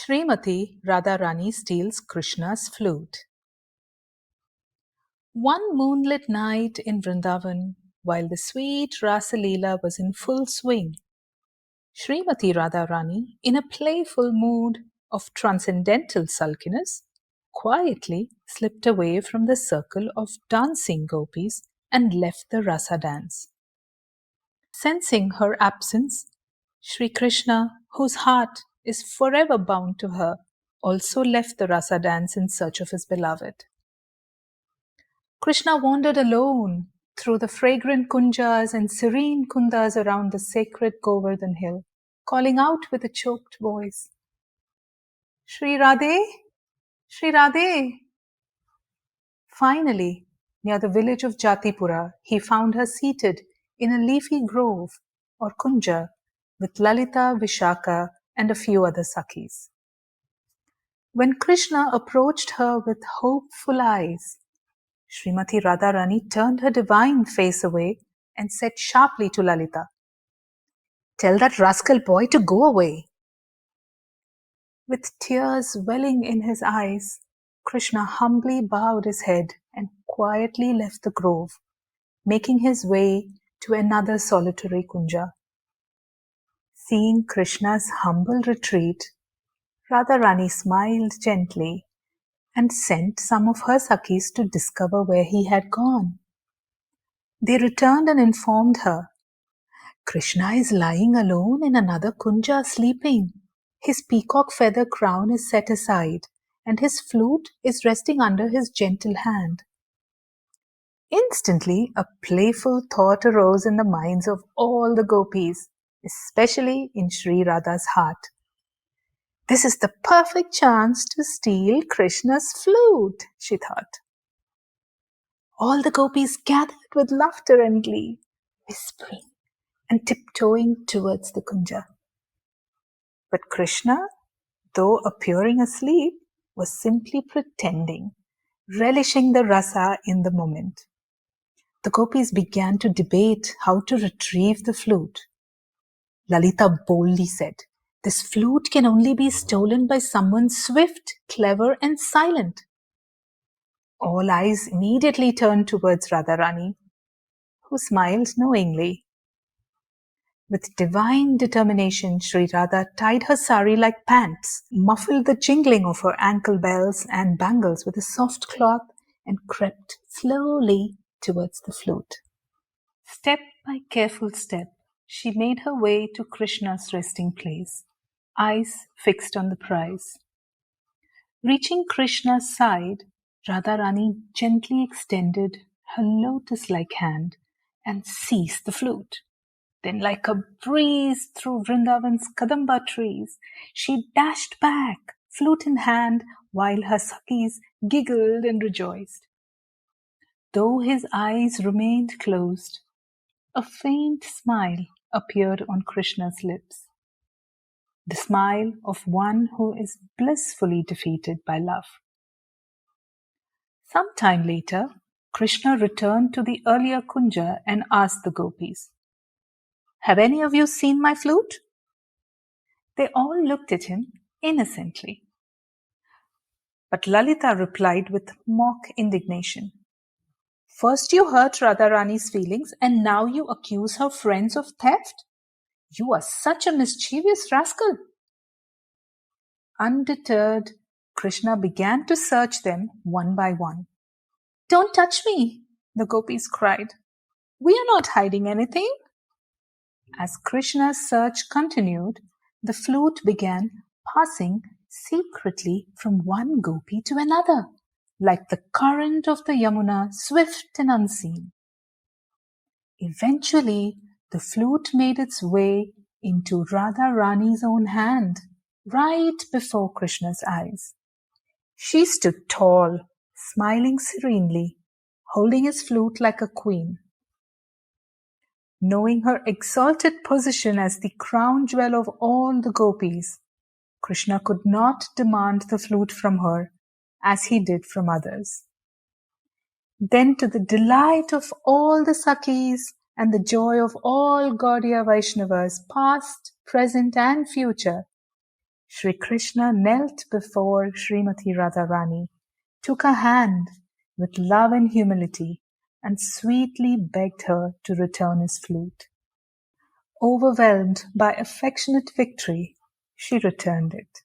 Śrīmatī Rādhārāṇī steals Krishna's flute. One moonlit night in Vṛndāvana, while the sweet rasa Līlā was in full swing, Śrīmatī Rādhārāṇī, in a playful mood of transcendental sulkiness, quietly slipped away from the circle of dancing gopis and left the rasa dance. Sensing her absence, Śrī Kṛṣṇa, whose heart is forever bound to her, also left the rasa dance in search of his beloved. Krishna wandered alone through the fragrant kunjas and serene kundas around the sacred Govardhan hill, calling out with a choked voice, "Shri Radhe! Shri Radhe!" Finally, near the village of Jatipura, he found her seated in a leafy grove or kunja with Lalita, Vishaka and a few other sakhīs. When Krishna approached her with hopeful eyes, Śrīmatī Rādhārāṇī turned her divine face away and said sharply to Lalita, "Tell that rascal boy to go away." With tears welling in his eyes, Krishna humbly bowed his head and quietly left the grove, making his way to another solitary kunja. Seeing Krishna's humble retreat, Rādhārāṇī smiled gently and sent some of her sakhīs to discover where he had gone. They returned and informed her, "Krishna is lying alone in another kunja sleeping. His peacock feather crown is set aside, and his flute is resting under his gentle hand." Instantly, a playful thought arose in the minds of all the gopis, especially in Sri Radha's heart. "This is the perfect chance to steal Krishna's flute," she thought. All the gopis gathered with laughter and glee, whispering and tiptoeing towards the kunja. But Krishna, though appearing asleep, was simply pretending, relishing the rasa in the moment. The gopis began to debate how to retrieve the flute. Lalita boldly said, "This flute can only be stolen by someone swift, clever, and silent." All eyes immediately turned towards Rādhārāṇī, who smiled knowingly. With divine determination, Sri Radha tied her sari like pants, muffled the jingling of her ankle bells and bangles with a soft cloth, and crept slowly towards the flute. Step by careful step, she made her way to Krishna's resting place, eyes fixed on the prize. Reaching Krishna's side, Rādhārāṇī gently extended her lotus-like hand and seized the flute. Then, like a breeze through Vṛndāvana's kadamba trees, she dashed back, flute in hand, while her sakhīs giggled and rejoiced. Though his eyes remained closed, a faint smile appeared on Krishna's lips, the smile of one who is blissfully defeated by love. Some time later, Krishna returned to the earlier kunja and asked the gopis, "Have any of you seen my flute?" They all looked at him innocently. But Lalita replied with mock indignation, "First you hurt Rādhārāṇī's feelings and now you accuse her friends of theft? You are such a mischievous rascal." Undeterred, Krishna began to search them one by one. "Don't touch me," the gopis cried. "We are not hiding anything." As Krishna's search continued, the flute began passing secretly from one gopi to another, like the current of the Yamuna, swift and unseen. Eventually, the flute made its way into Rādhārāṇī's own hand, right before Krishna's eyes. She stood tall, smiling serenely, holding his flute like a queen. Knowing her exalted position as the crown jewel of all the gopis, Krishna could not demand the flute from her as he did from others. Then, to the delight of all the sakhīs and the joy of all Gaudiya Vaishnavas, past, present and future, Śrī Kṛṣṇa knelt before Śrīmatī Rādhārāṇī, took her hand with love and humility, and sweetly begged her to return his flute. Overwhelmed by affectionate victory, she returned it.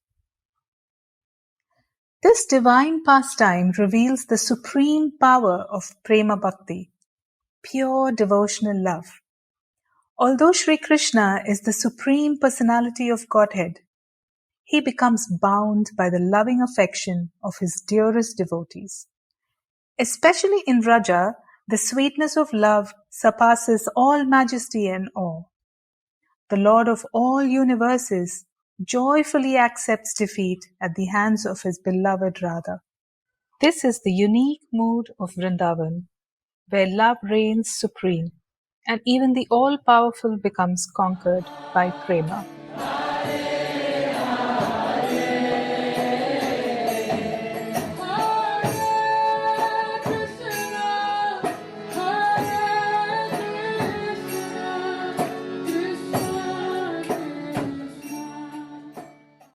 This divine pastime reveals the supreme power of prema bhakti, pure devotional love. Although Śrī Kṛṣṇa is the supreme personality of Godhead, he becomes bound by the loving affection of his dearest devotees. Especially in Raja, the sweetness of love surpasses all majesty and awe. The Lord of all universes joyfully accepts defeat at the hands of his beloved Radha. This is the unique mood of Vṛndāvana, where love reigns supreme, and even the all-powerful becomes conquered by prema.